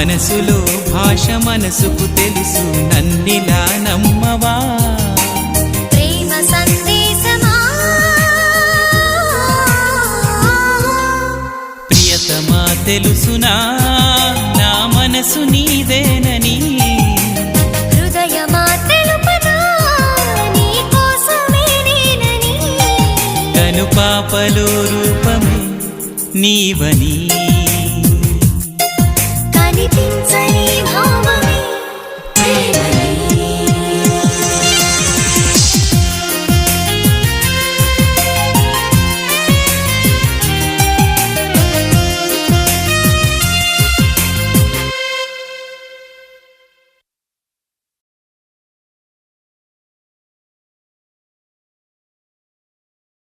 మనసులో భాష మనసుకు తెలుసు నన్నిలా నమ్మవా ప్రేమ సందేశమా ప్రియతమా తెలుసునా నా మనసు నీదేనని హృదయమా తెలుపనా నీ కోసమే నేనని కను పాపలో రూపమే నీవని